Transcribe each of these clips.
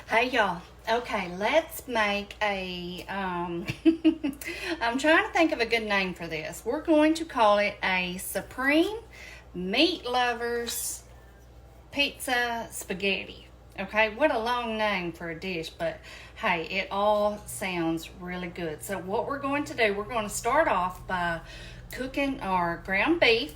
Hey y'all. Okay, let's make a I'm trying to think of a good name for this. We're going to call it a Supreme Meat Lovers Pizza Spaghetti. Okay, what a long name for a dish, but hey, it all sounds really good. So what we're going to do, we're going to start off by cooking our ground beef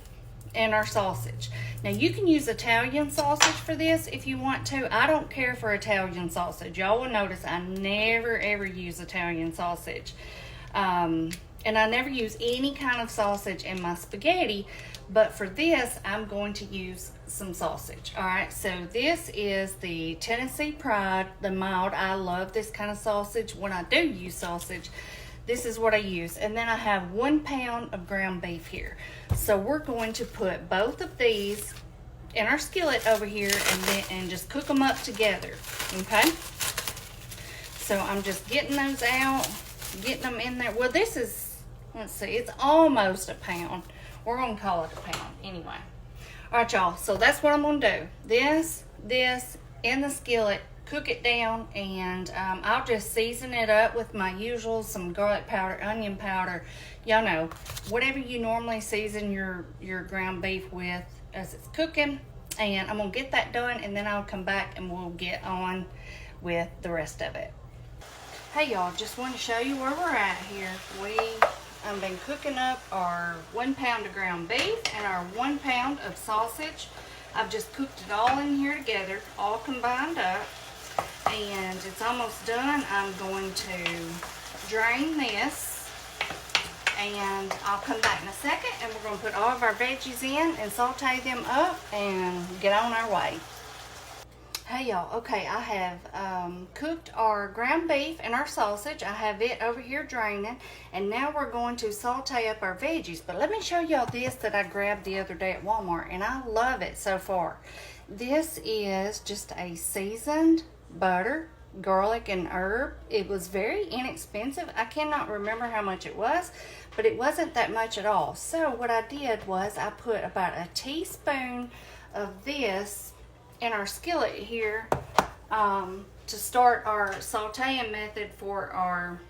and our sausage. Now you can use Italian sausage for this if you want to. I don't care for Italian sausage. Y'all will notice I never ever use Italian sausage. And I never use any kind of sausage in my spaghetti, but for this I'm going to use some sausage. Alright, so this is the Tennessee Pride, the mild. I love this kind of sausage. When I do use sausage, this is what I use. And then I have 1 pound of ground beef here. So we're going to put both of these in our skillet over here and just cook them up together. Okay? So I'm just getting those out, getting them in there. Well, this is, let's see, it's almost a pound. We're going to call it a pound anyway. All right, y'all. So that's what I'm going to do. This in the skillet, cook it down, and I'll just season it up with my usual, some garlic powder, onion powder, y'all know, whatever you normally season your ground beef with as it's cooking. And I'm gonna get that done, and then I'll come back and we'll get on with the rest of it. Hey y'all, just want to show you where we're at here. I've been cooking up our 1 pound of ground beef and our 1 pound of sausage. I've just cooked it all in here together, all combined up. And it's almost done. I'm going to drain this, and I'll come back in a second, and we're going to put all of our veggies in and saute them up and get on our way. Hey y'all, okay, I have cooked our ground beef and our sausage. I have it over here draining, and now we're going to saute up our veggies. But let me show y'all this that I grabbed the other day at Walmart, and I love it so far. This is just a seasoned butter, garlic, and herb. It was very inexpensive. I cannot remember how much it was, but it wasn't that much at all. So what I did was I put about a teaspoon of this in our skillet here to start our sauteing method for our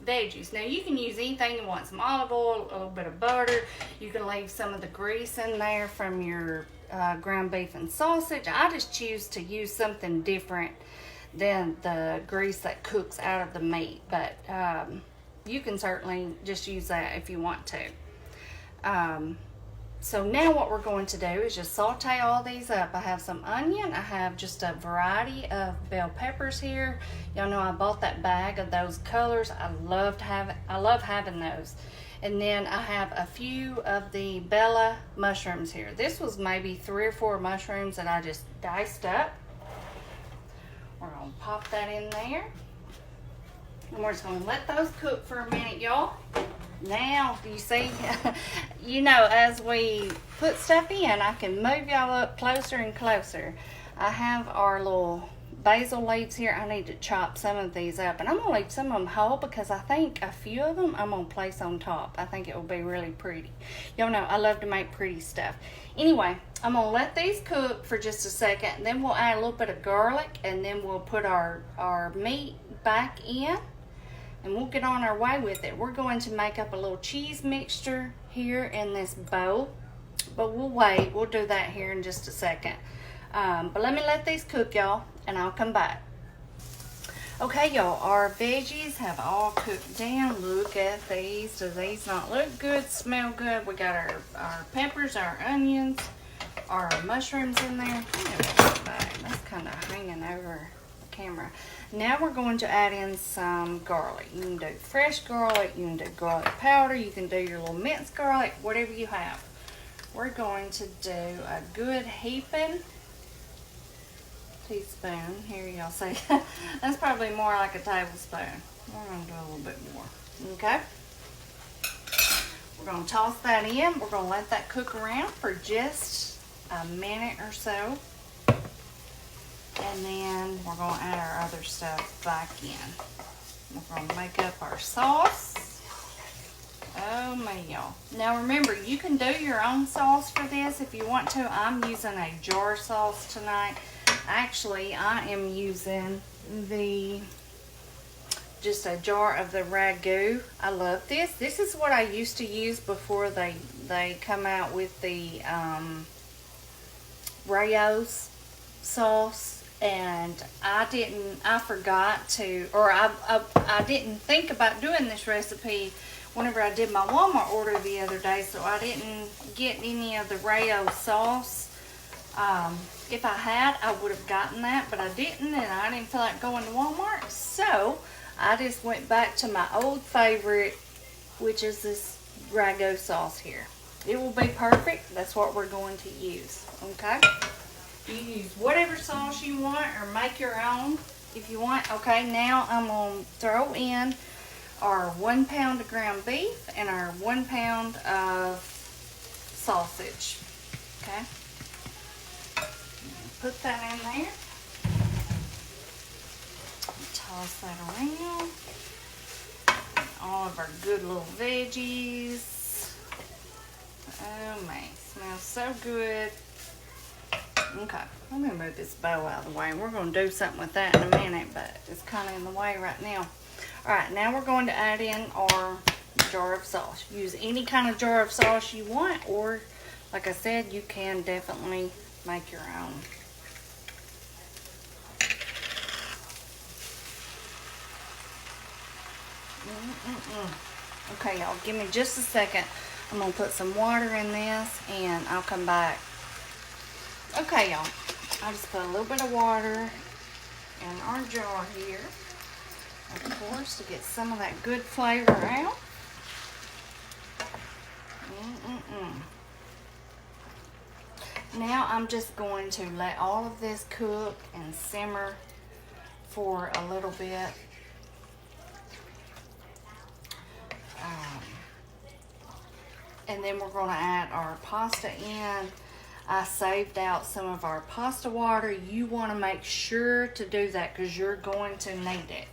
veggies. Now you can use anything you want, some olive oil, a little bit of butter. You can leave some of the grease in there from your ground beef and sausage. I just choose to use something different than the grease that cooks out of the meat, but you can certainly just use that if you want to. So now what we're going to do is just saute all these up. I have some onion. I have just a variety of bell peppers here. Y'all know I bought that bag of those colors. I love having those. And then I have a few of the Bella mushrooms here. This was maybe 3 or 4 mushrooms that I just diced up. We're going to pop that in there. And we're just going to let those cook for a minute, y'all. Now, you see, you know, as we put stuff in, I can move y'all up closer and closer. I have our little basil leaves here. I need to chop some of these up, and I'm going to leave some of them whole because I think a few of them I'm going to place on top. I think it will be really pretty. Y'all know I love to make pretty stuff. Anyway, I'm going to let these cook for just a second, and then we'll add a little bit of garlic, and then we'll put our meat back in, and we'll get on our way with it. We're going to make up a little cheese mixture here in this bowl, but we'll wait. We'll do that here in just a second. But let me let these cook, y'all, and I'll come back. Okay, y'all, our veggies have all cooked down. Look at these. Do these not look good, smell good? We got our peppers, our onions, our mushrooms in there. That's kind of hanging over the camera. Now we're going to add in some garlic. You can do fresh garlic, you can do garlic powder, you can do your little minced garlic, whatever you have. We're going to do a good heaping teaspoon. Here y'all see, that's probably more like a tablespoon. We're going to do a little bit more, okay? We're going to toss that in. We're going to let that cook around for just a minute or so. And then we're going to add our other stuff back in. We're going to make up our sauce. Oh man, y'all. Now remember, you can do your own sauce for this if you want to. I'm using a jar sauce tonight. Actually, I am using just a jar of the ragu. I love this. This is what I used to use before they come out with the Rayo's sauce, and I forgot to, or I didn't think about doing this recipe whenever I did my Walmart order the other day, so I didn't get any of the Rayo sauce. If I had, I would have gotten that, but I didn't, and I didn't feel like going to Walmart, so I just went back to my old favorite, which is this ragu sauce here. It will be perfect. That's what we're going to use, okay? You use whatever sauce you want or make your own if you want. Okay, now I'm going to throw in our 1 pound of ground beef and our 1 pound of sausage, okay? Put that in there. Toss that around. All of our good little veggies. Oh man, smells so good. Okay, let me move this bowl out of the way. We're going to do something with that in a minute, but it's kind of in the way right now. All right, now we're going to add in our jar of sauce. Use any kind of jar of sauce you want, or like I said, you can definitely make your own. Okay, y'all, give me just a second. I'm going to put some water in this, and I'll come back. Okay, y'all, I just put a little bit of water in our jar here, of course, to get some of that good flavor out. Now I'm just going to let all of this cook and simmer for a little bit. And then we're going to add our pasta in. I saved out some of our pasta water. You want to make sure to do that because you're going to need it.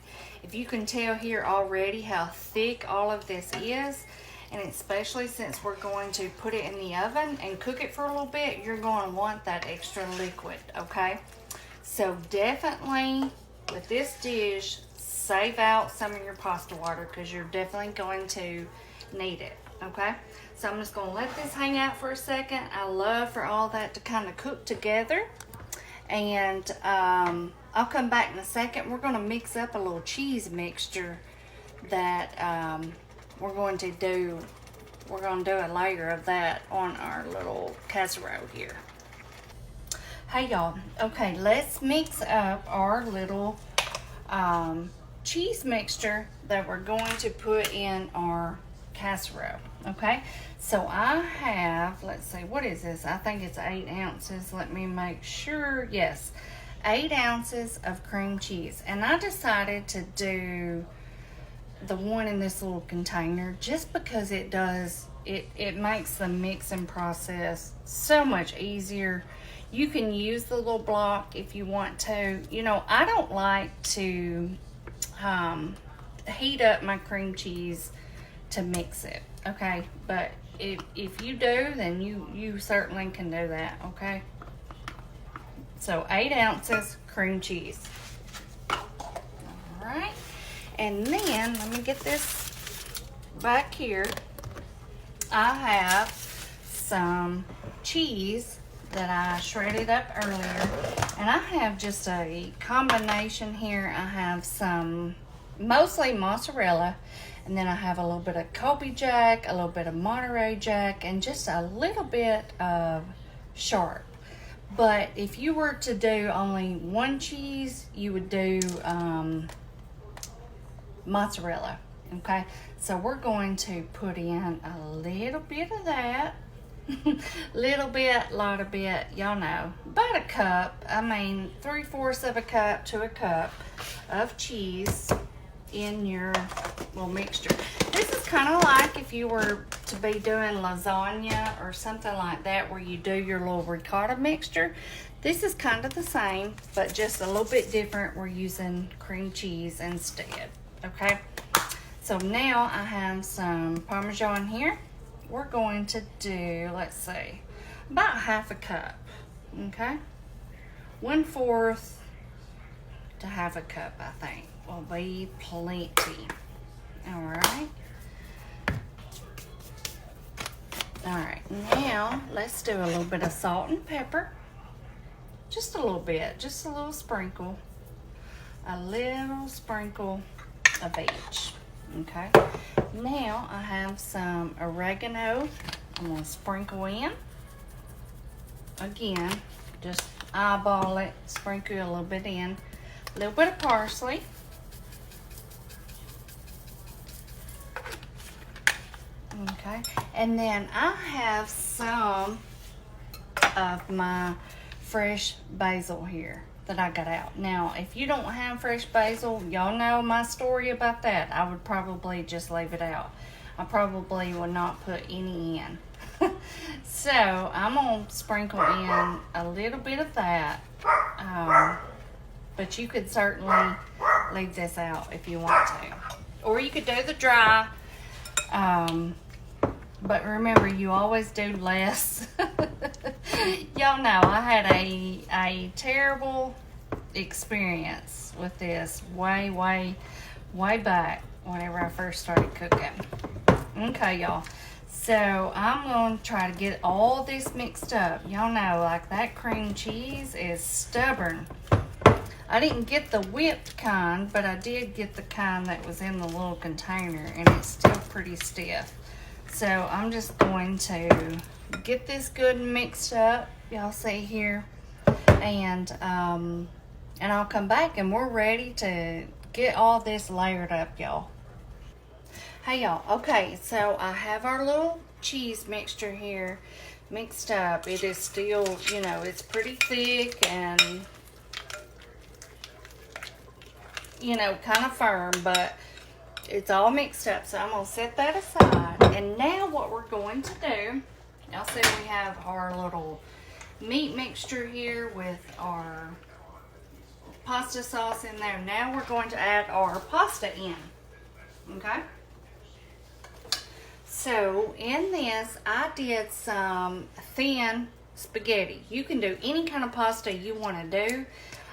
If you can tell here already how thick all of this is, and especially since we're going to put it in the oven and cook it for a little bit, you're going to want that extra liquid, okay? So definitely with this dish, save out some of your pasta water because you're definitely going to need it, okay? So I'm just going to let this hang out for a second. I love for all that to kind of cook together. And I'll come back in a second. We're going to mix up a little cheese mixture that we're going to do. We're going to do a layer of that on our little casserole here. Hey y'all, okay, let's mix up our little cheese mixture that we're going to put in our casserole. Okay, so I have, let's see, what is this? I think it's 8 ounces. Let me make sure. Yes, 8 ounces of cream cheese. And I decided to do the one in this little container just because it does, it makes the mixing process so much easier. You can use the little block if you want to. You know, I don't like to heat up my cream cheese to mix it, okay? But if you do, then you certainly can do that, okay? So 8 ounces cream cheese. All right, and then let me get this back here. I have some cheese that I shredded up earlier, and I have just a combination here. I have some mostly mozzarella, and then I have a little bit of Colby Jack, a little bit of Monterey Jack, and just a little bit of Sharp. But if you were to do only one cheese, you would do mozzarella, okay? So we're going to put in a little bit of that. Little bit, lot of bit, y'all know. About a cup, I mean 3/4 of a cup to a cup of cheese in your little mixture. This is kind of like if you were to be doing lasagna or something like that where you do your little ricotta mixture. This is kind of the same, but just a little bit different. We're using cream cheese instead, okay? So now I have some Parmesan here. We're going to do, let's see, about 1/2 cup, okay? 1/4 to half a cup, I think, will be plenty. All right. All right, now let's do a little bit of salt and pepper. Just a little bit, just a little sprinkle. A little sprinkle of each, okay? Now I have some oregano I'm gonna sprinkle in. Again, just eyeball it, sprinkle a little bit in. A little bit of parsley. Okay, and then I have some of my fresh basil here that I got out. Now, if you don't have fresh basil, y'all know my story about that. I would probably just leave it out. I probably would not put any in. So, I'm going to sprinkle in a little bit of that. But you could certainly leave this out if you want to. Or you could do the dry. But remember, you always do less. Y'all know I had a terrible experience with this way back whenever I first started cooking. Okay, y'all. So I'm going to try to get all this mixed up. Y'all know, like, that cream cheese is stubborn. I didn't get the whipped kind, but I did get the kind that was in the little container, and it's still pretty stiff. So I'm just going to get this good and mixed up. Y'all see here, and I'll come back and we're ready to get all this layered up, y'all. Hey y'all, okay, so I have our little cheese mixture here mixed up. It is still, you know, it's pretty thick and, you know, kind of firm, but it's all mixed up. So I'm going to set that aside. And now what we're going to do, y'all see we have our little meat mixture here with our pasta sauce in there. Now we're going to add our pasta in, okay? So in this, I did some thin spaghetti. You can do any kind of pasta you want to do.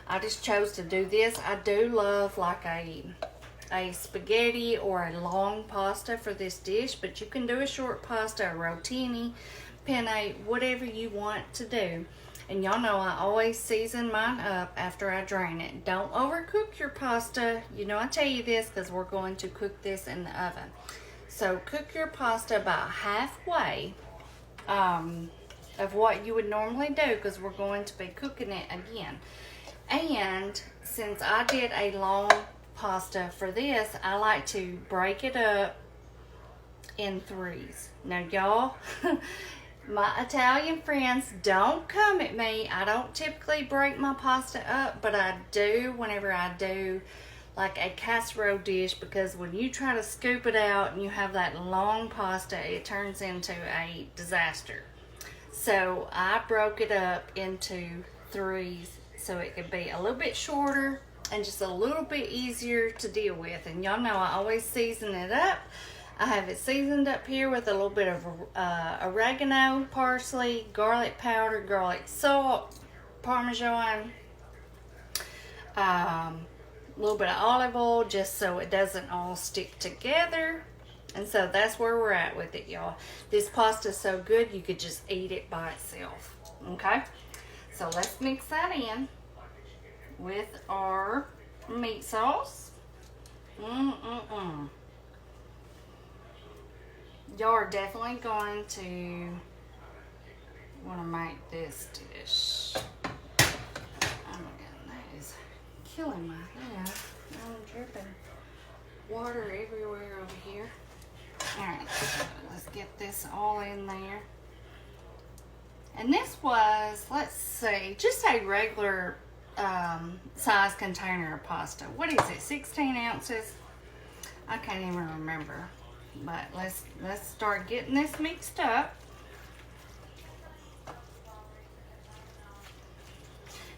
I just chose to do this. I do love like a spaghetti or a long pasta for this dish, but you can do a short pasta, a rotini, penne, whatever you want to do. And y'all know I always season mine up after I drain it. Don't overcook your pasta. You know I tell you this because we're going to cook this in the oven. So cook your pasta about halfway of what you would normally do, because we're going to be cooking it again. And since I did a long pasta for this, I like to break it up in threes. Now y'all, my Italian friends, don't come at me. I don't typically break my pasta up, but I do whenever I do like a casserole dish, because when you try to scoop it out and you have that long pasta, it turns into a disaster. So I broke it up into threes so it could be a little bit shorter and just a little bit easier to deal with. And y'all know I always season it up. I have it seasoned up here with a little bit of oregano, parsley, garlic powder, garlic salt, Parmesan, a little bit of olive oil, just so it doesn't all stick together. And so that's where we're at with it, y'all. This pasta is so good you could just eat it by itself. Okay, so let's mix that in with our meat sauce. Y'all are definitely going to want to make this dish. Oh my god, that is killing my hair. I'm dripping water everywhere over here. Alright, let's get this all in there. And this was, let's see, just a regular size container of pasta. What is it, 16 ounces? I can't even remember. But let's start getting this mixed up.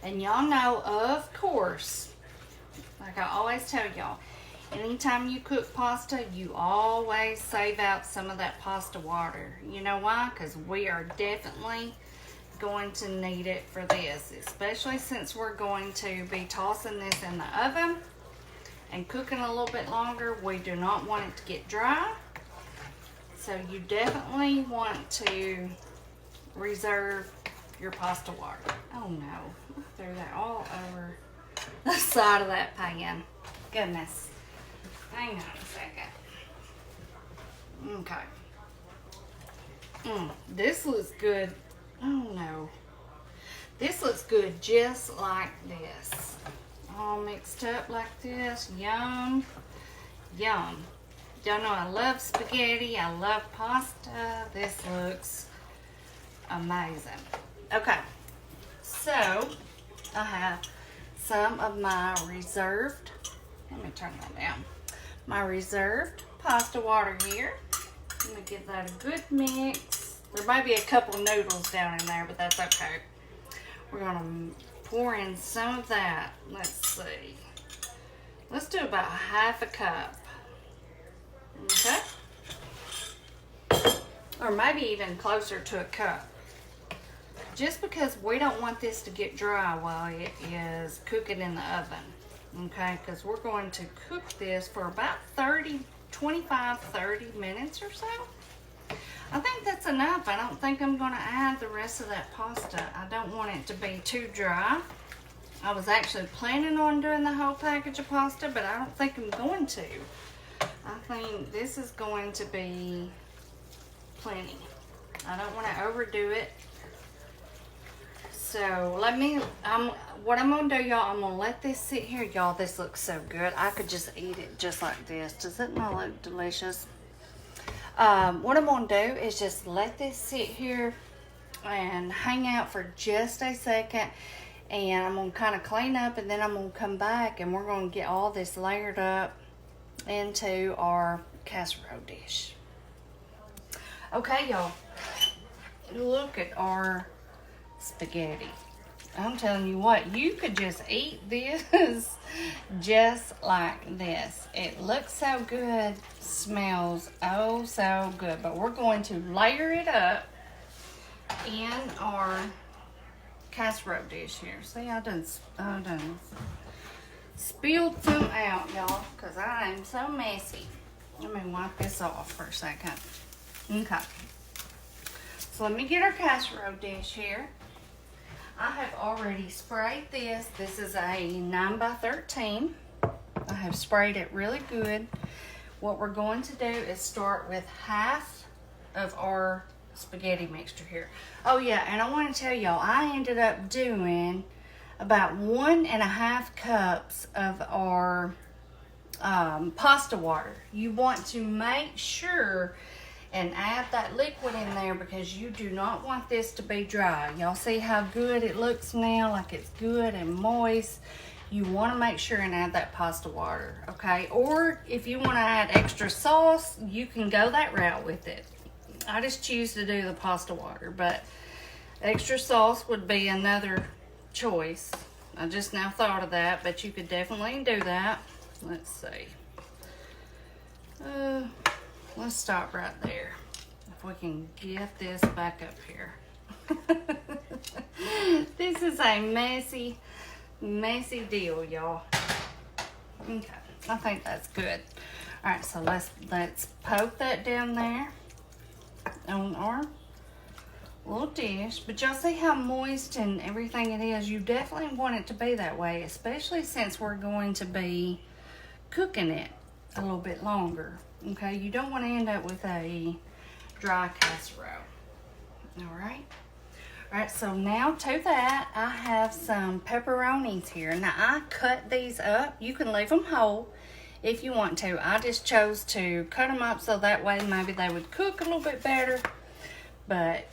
And y'all know, of course, like I always tell y'all, anytime you cook pasta, you always save out some of that pasta water. You know why? Because we are definitely going to need it for this, especially since we're going to be tossing this in the oven and cooking a little bit longer. We do not want it to get dry. So you definitely want to reserve your pasta water. Oh no, I threw that all over the side of that pan. Goodness. Hang on a second. Okay. This looks good. Oh no. This looks good just like this. All mixed up like this. Yum. Yum. Y'all know I love spaghetti. I love pasta. This looks amazing. Okay. So, I have some of my reserved, let me turn that down, my reserved pasta water here. Let me give that a good mix. There might be a couple noodles down in there, but that's okay. We're going to pour in some of that. Let's see. Let's do about half a cup. Okay? Or maybe even closer to a cup. Just because we don't want this to get dry while it is cooking in the oven. Okay? Because we're going to cook this for about 25, 30 minutes or so. I think that's enough. I don't think I'm going to add the rest of that pasta. I don't want it to be too dry. I was actually planning on doing the whole package of pasta, but I don't think I'm going to. I think this is going to be plenty. I don't want to overdo it. So what I'm going to do, y'all, I'm going to let this sit here. Y'all, this looks so good. I could just eat it just like this. Does it not look delicious? What I'm going to do is just let this sit here and hang out for just a second. And I'm going to kind of clean up, and then I'm going to come back and we're going to get all this layered up into our casserole dish. Okay, y'all. Look at our spaghetti. I'm telling you what, you could just eat this just like this. It looks so good, smells oh so good. But we're going to layer it up in our casserole dish here. See, I done spilled some out, y'all, because I am so messy. Let me wipe this off for a second. Okay. So let me get our casserole dish here. I have already sprayed this. This is a 9x13. I have sprayed it really good. What we're going to do is start with half of our spaghetti mixture here. Oh yeah, and I want to tell y'all, I ended up doing about 1.5 cups of our pasta water. You want to make sure and add that liquid in there because you do not want this to be dry. Y'all see how good it looks now, like it's good and moist. You want to make sure and add that pasta water, okay? Or if you want to add extra sauce, you can go that route with it. I just choose to do the pasta water, but extra sauce would be another choice. I just now thought of that, but you could definitely do that. Let's see. Let's stop right there. If we can get this back up here. This is a messy deal, y'all. Okay, I think that's good. All right, so let's poke that down there on our little dish. But y'all see how moist and everything it is? You definitely want it to be that way, especially since we're going to be cooking it a little bit longer. Okay, you don't want to end up with a dry casserole. All right, so now to that, I have some pepperonis here. Now, I cut these up. You can leave them whole if you want to. I just chose to cut them up so that way maybe they would cook a little bit better. But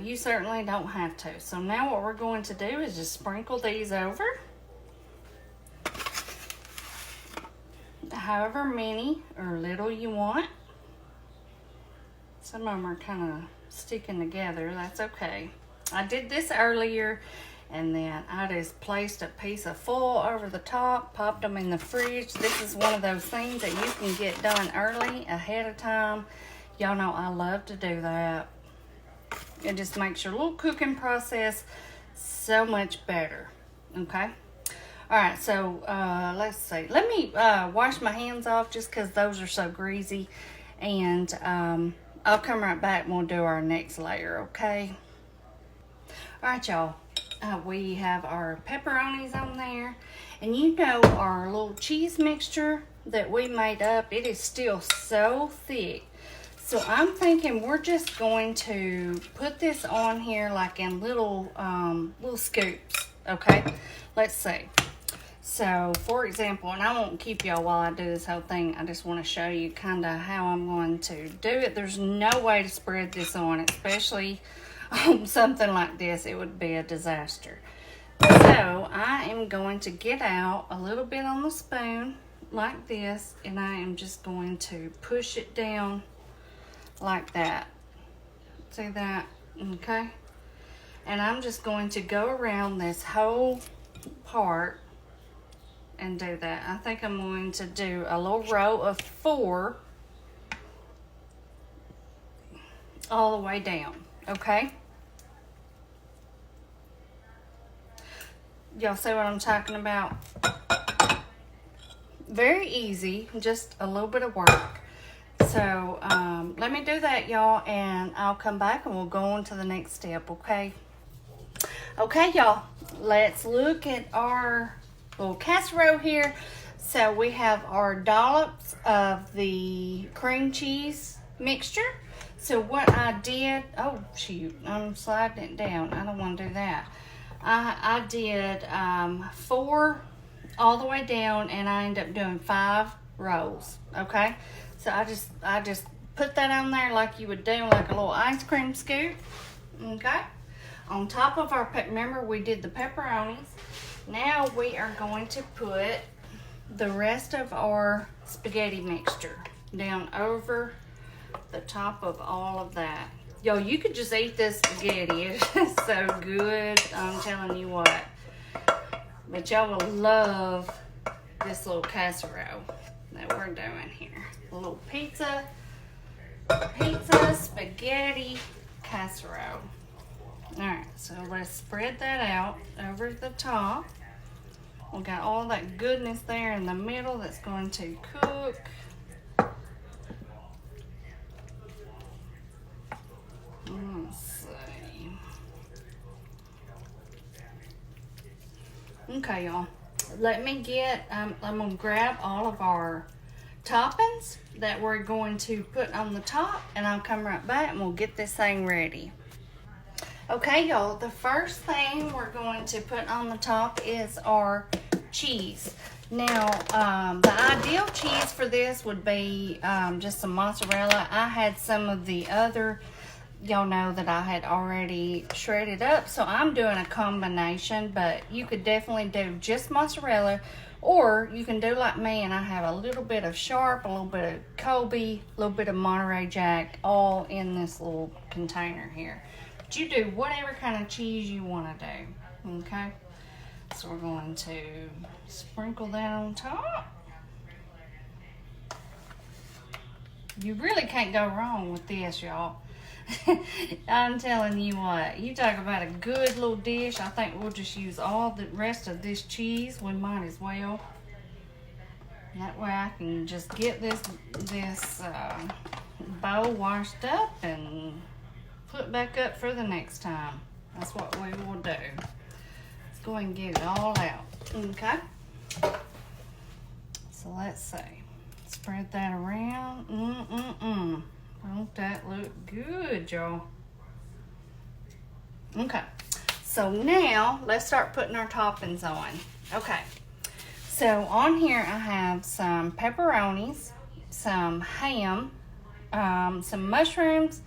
you certainly don't have to. So now what we're going to do is just sprinkle these over. However many or little you want. Some of them are kind of sticking together. That's okay. I did this earlier, and then I just placed a piece of foil over the top, popped them in the fridge. This is one of those things that you can get done early, ahead of time. Y'all know I love to do that. It just makes your little cooking process so much better. Okay. All right, so let's see. Let me wash my hands off just because those are so greasy. And I'll come right back and we'll do our next layer, okay? All right, y'all. We have our pepperonis on there. And you know our little cheese mixture that we made up, it is still so thick. So I'm thinking we're just going to put this on here like in little scoops, okay? Let's see. So, for example, and I won't keep y'all while I do this whole thing. I just want to show you kind of how I'm going to do it. There's no way to spread this on, especially on something like this. It would be a disaster. So, I am going to get out a little bit on the spoon like this, and I am just going to push it down like that. See that? Okay. And I'm just going to go around this whole part and do that. I think I'm going to do a little row of 4 all the way down, okay? Y'all see what I'm talking about? Very easy, just a little bit of work. So let me do that, y'all, and I'll come back and we'll go on to the next step, okay? Okay, y'all, let's look at our little casserole here. So we have our dollops of the cream cheese mixture. So what I did, oh shoot, I'm sliding it down. I don't want to do that. I did 4 all the way down, and I ended up doing 5 rolls. Okay, so I just put that on there like you would do like a little ice cream scoop. Okay, on top of our, remember we did the pepperonis. Now we are going to put the rest of our spaghetti mixture down over the top of all of that. Yo, you could just eat this spaghetti. It's so good. I'm telling you what. But y'all will love this little casserole that we're doing here. A little pizza spaghetti casserole. Alright, so let's spread that out over the top. We got all that goodness there in the middle that's going to cook. Let's see. Okay, y'all. Let me get, I'm going to grab all of our toppings that we're going to put on the top, and I'll come right back and we'll get this thing ready. Okay, y'all, the first thing we're going to put on the top is our cheese. Now, the ideal cheese for this would be just some mozzarella. I had some of the other, y'all know that I had already shredded up, so I'm doing a combination, but you could definitely do just mozzarella, or you can do like me, and I have a little bit of Sharp, a little bit of Colby, a little bit of Monterey Jack, all in this little container here. You do whatever kind of cheese you want to do, okay? So we're going to sprinkle that on top. You really can't go wrong with this, y'all. I'm telling you what, you talk about a good little dish. I think we'll just use all the rest of this cheese. We might as well. That way I can just get this bowl washed up and put back up for the next time. That's what we will do. Let's go and get it all out. Okay. So let's see. Spread that around. Don't that look good, y'all? Okay. So now let's start putting our toppings on. Okay. So on here I have some pepperonis, some ham, some mushrooms,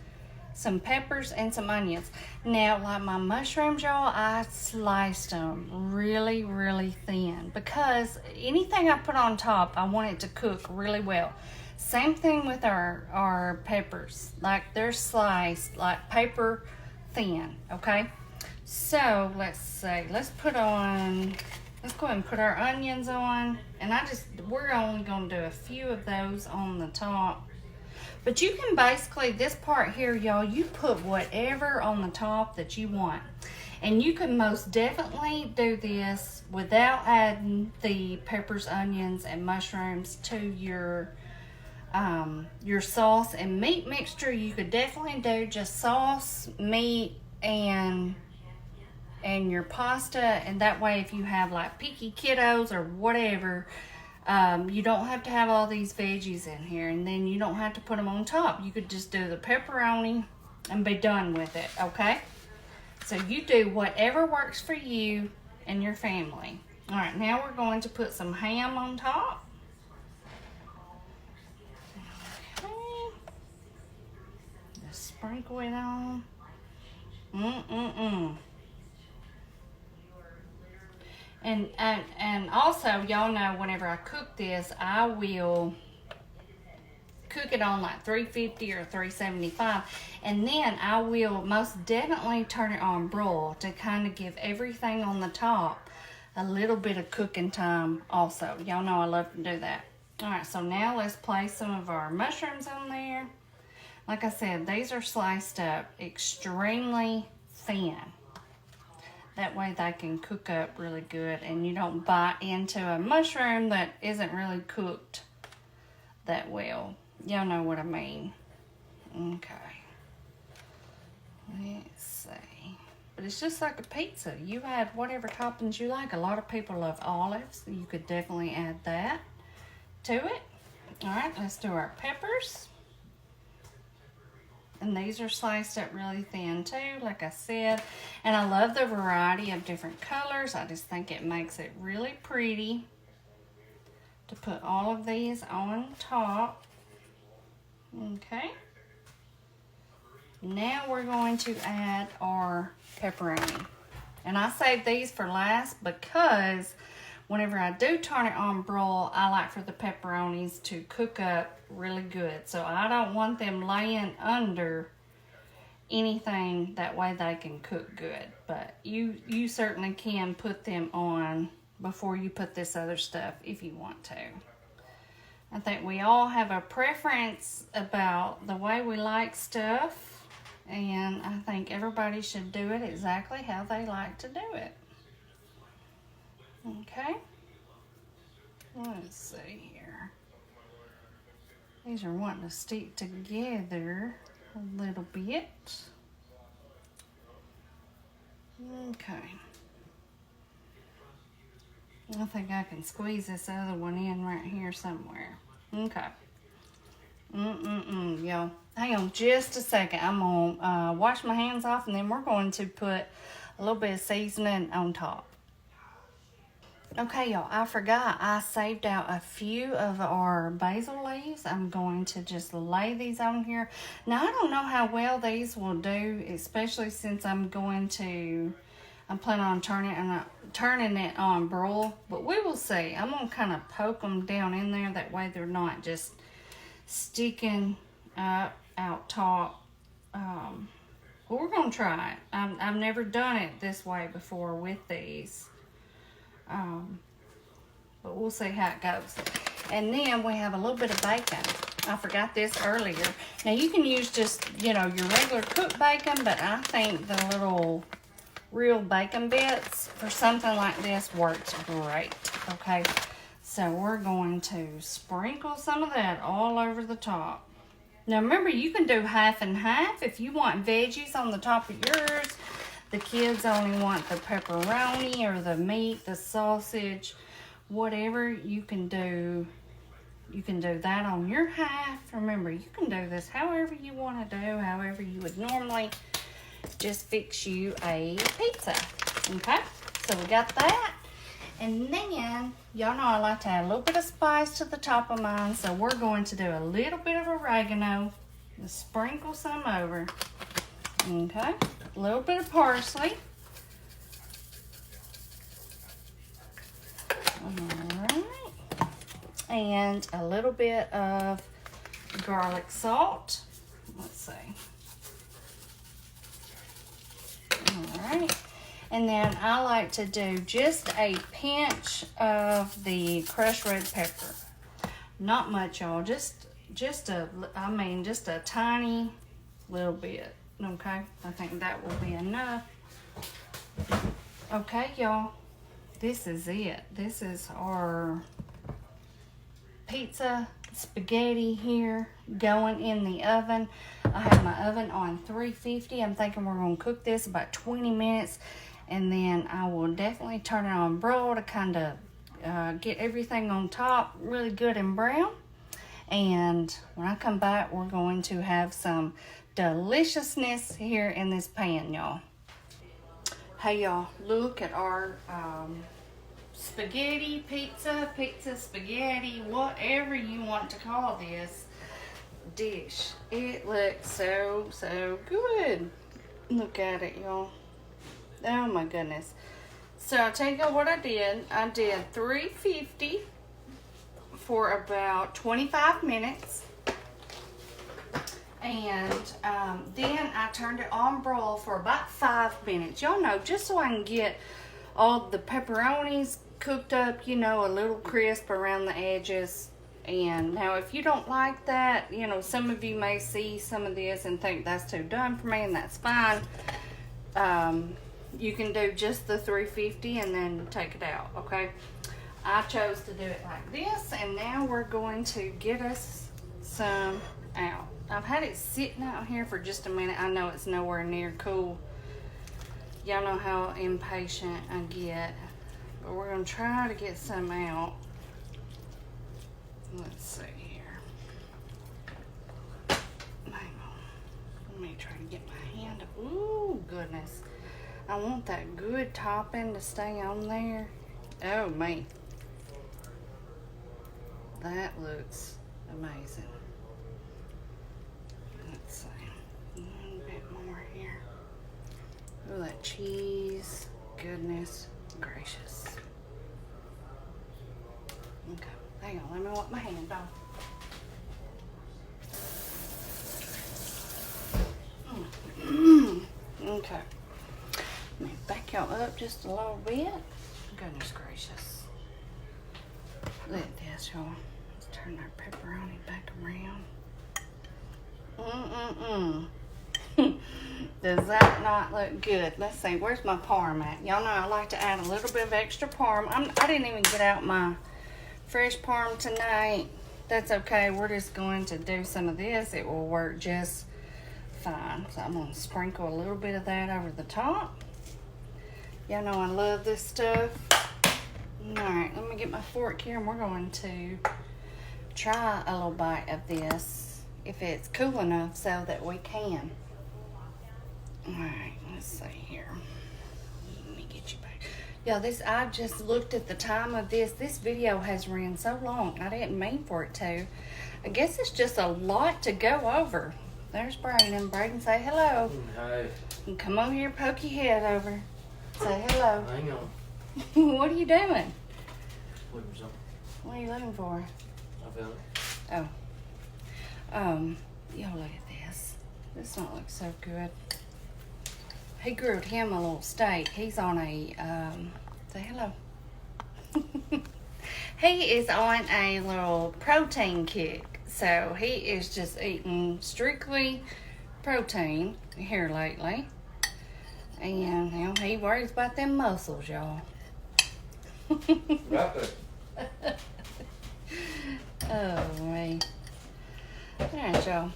some peppers, and some onions. Now, like my mushrooms, y'all, I sliced them really, really thin because anything I put on top, I want it to cook really well. Same thing with our peppers. Like, they're sliced like paper thin, okay? So, let's see. Let's go ahead and put our onions on. And we're only going to do a few of those on the top. But you can basically, this part here, y'all, you put whatever on the top that you want. And you can most definitely do this without adding the peppers, onions, and mushrooms to your sauce and meat mixture. You could definitely do just sauce, meat, and your pasta. And that way, if you have like picky kiddos or whatever, you don't have to have all these veggies in here, and then you don't have to put them on top. You could just do the pepperoni and be done with it, okay? So you do whatever works for you and your family. All right, now we're going to put some ham on top. Okay. Just sprinkle it on. And also, y'all know whenever I cook this, I will cook it on like 350 or 375, and then I will most definitely turn it on broil to kind of give everything on the top a little bit of cooking time also. Y'all know I love to do that. All right, so now let's place some of our mushrooms on there. Like I said, these are sliced up extremely thin. That way they can cook up really good, and you don't bite into a mushroom that isn't really cooked that well. Y'all know what I mean. Okay. Let's see. But it's just like a pizza. You add whatever toppings you like. A lot of people love olives. You could definitely add that to it. All right, let's do our peppers. And these are sliced up really thin too, like I said. And I love the variety of different colors. I just think it makes it really pretty to put all of these on top. Okay. Now we're going to add our pepperoni. And I save these for last because whenever I do turn it on broil, I like for the pepperonis to cook up really good. So I don't want them laying under anything, that way they can cook good. But you certainly can put them on before you put this other stuff if you want to. I think we all have a preference about the way we like stuff, and I think everybody should do it exactly how they like to do it. Okay, let's see here. These are wanting to stick together a little bit. Okay. I think I can squeeze this other one in right here somewhere. Okay. Y'all. Hang on just a second. I'm going to wash my hands off, and then we're going to put a little bit of seasoning on top. Okay, y'all, I forgot. I saved out a few of our basil leaves. I'm going to just lay these on here. Now, I don't know how well these will do, especially since I'm planning on turning it on broil, but we will see. I'm going to kind of poke them down in there. That way they're not just sticking up out top. But we're going to try it. I've never done it this way before with these. But we'll see how it goes. And then we have a little bit of bacon. I forgot this earlier. Now you can use just, your regular cooked bacon, but I think the little real bacon bits for something like this works great. Okay, so we're going to sprinkle some of that all over the top. Now remember, you can do half and half if you want veggies on the top of yours. The kids only want the pepperoni or the meat, the sausage, whatever. You can do that on your half. Remember, you can do this however you want to do, however you would normally just fix you a pizza. Okay, so we got that. And then, y'all know I like to add a little bit of spice to the top of mine, so we're going to do a little bit of oregano and sprinkle some over. Okay, a little bit of parsley. Alright, and a little bit of garlic salt. Let's see. Alright, and then I like to do just a pinch of the crushed red pepper. Not much, y'all, just just a tiny little bit, okay? I think that will be enough. Okay, y'all, this is it. This is our pizza spaghetti here going in the oven. I have my oven on 350. I'm thinking we're going to cook this about 20 minutes, and then I will definitely turn it on broil to kind of get everything on top really good and brown. And when I come back, we're going to have some deliciousness here in this pan, y'all. Hey, y'all, look at our spaghetti, pizza spaghetti, whatever you want to call this dish. It looks so good. Look at it, y'all. Oh my goodness. So I'll tell you what I did. I did 350 for about 25 minutes. And then I turned it on broil for about 5 minutes. Y'all know, just so I can get all the pepperonis cooked up, you know, a little crisp around the edges. And now if you don't like that, you know, some of you may see some of this and think that's too done for me, and that's fine. You can do just the 350 and then take it out, okay? I chose to do it like this, and now we're going to get us some out. I've had it sitting out here for just a minute. I know it's nowhere near cool. Y'all know how impatient I get. But we're going to try to get some out. Let's see here. Hang on. Let me try to get my hand up. Ooh, goodness. I want that good topping to stay on there. Oh, man. That looks amazing. Let's see. A little bit more here. Oh, that cheese. Goodness gracious. Okay, hang on, let me wipe my hand off. Okay. Let me back y'all up just a little bit. Goodness gracious. Look at this, y'all. Let's turn our pepperoni back around. Does that not look good? Let's see, where's my parm at? Y'all know I like to add a little bit of extra parm. I didn't even get out my fresh parm tonight. That's okay, we're just going to do some of this. It will work just fine. So I'm gonna sprinkle a little bit of that over the top. Y'all know I love this stuff. All right, let me get my fork here, and we're going to try a little bite of this, if it's cool enough so that we can. All right, let's see here. Let me get you back. Yeah, I just looked at the time of this. This video has ran so long. I didn't mean for it to. I guess it's just a lot to go over. There's Braden. Braden, say hello. Hi. And come over here, poke your head over. Say hello. Hang on. What are you doing? Looking for something. What are you looking for? I found it. Oh. Y'all look at this. This don't look so good. He grilled him a little steak. He's on a, say hello. He is on a little protein kick. So he is just eating strictly protein here lately. And you know, he worries about them muscles, y'all. Right there. Oh, man. All right, y'all.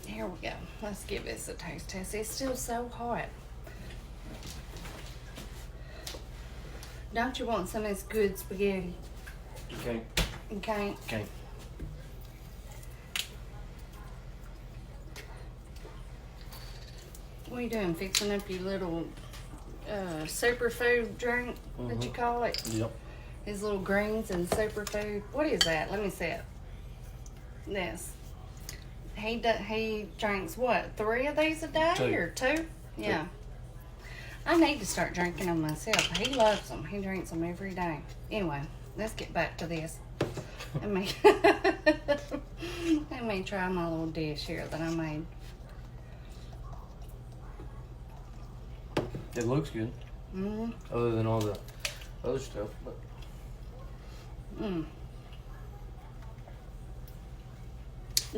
Here we go. Let's give this a taste test. It's still so hot. Don't you want some of this good spaghetti? Okay. Okay. Okay. What are you doing? Fixing up your little superfood drink that you call it? Yep. His little greens and superfood. What is that? Let me see it. This. He drinks what? 3 of these a day 2. or 2? Yeah. I need to start drinking them myself. He loves them. He drinks them every day. Anyway, let's get back to this. Let me try my little dish here that I made. It looks good. Mm-hmm. Other than all the other stuff, but.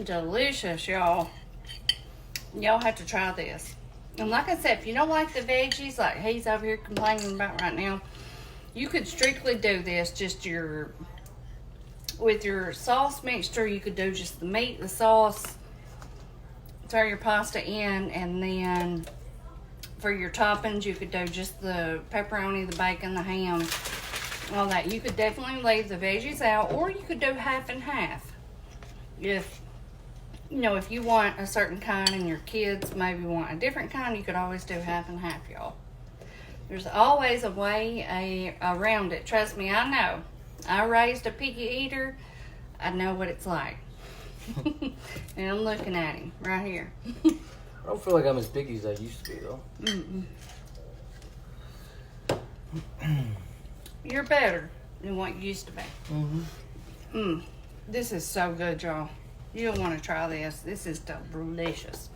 delicious, y'all. Y'all have to try this. And like I said, if you don't like the veggies, like he's over here complaining about right now, you could strictly do this just with your sauce mixture. You could do just the meat, the sauce, throw your pasta in, and then for your toppings, you could do just the pepperoni, the bacon, the ham, all that. You could definitely leave the veggies out, or you could do half and half. If you want a certain kind and your kids maybe want a different kind, you could always do half and half, y'all. There's always a way around it. Trust me, I know. I raised a picky eater. I know what it's like. And I'm looking at him right here. I don't feel like I'm as picky as I used to be, though. You're better than what you used to be. This is so good, y'all. You'll want to try this. This is delicious.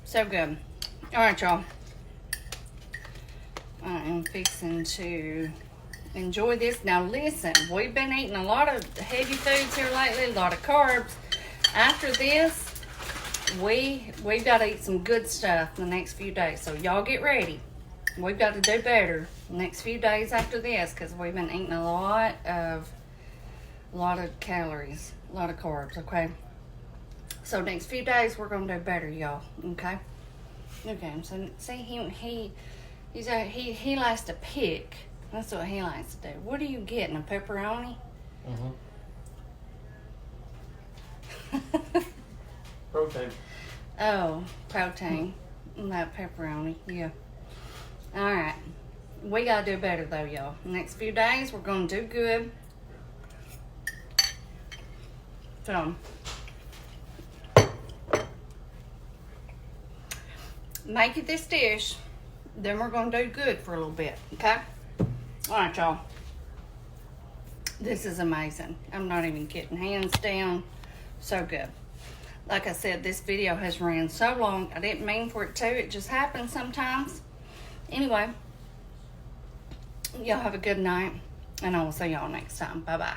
So good. All right, y'all. I am fixing to enjoy this. Now, listen. We've been eating a lot of heavy foods here lately, a lot of carbs. After this, we've got to eat some good stuff the next few days. So, y'all get ready. We've got to do better the next few days after this because we've been eating a lot of calories, a lot of carbs, okay? So next few days we're gonna do better, y'all. Okay. Okay. So see he likes to pick. That's what he likes to do. What are you getting? A pepperoni? Protein. Oh, protein. Not pepperoni. Yeah. All right. We gotta do better though, y'all. Next few days we're gonna do good. So make it this dish, then we're gonna do good for a little bit, okay? All right, y'all. This is amazing. I'm not even kidding. Hands down, so good. Like I said, this video has ran so long. I didn't mean for it to. It just happens sometimes. Anyway, y'all have a good night, and I will see y'all next time. Bye-bye.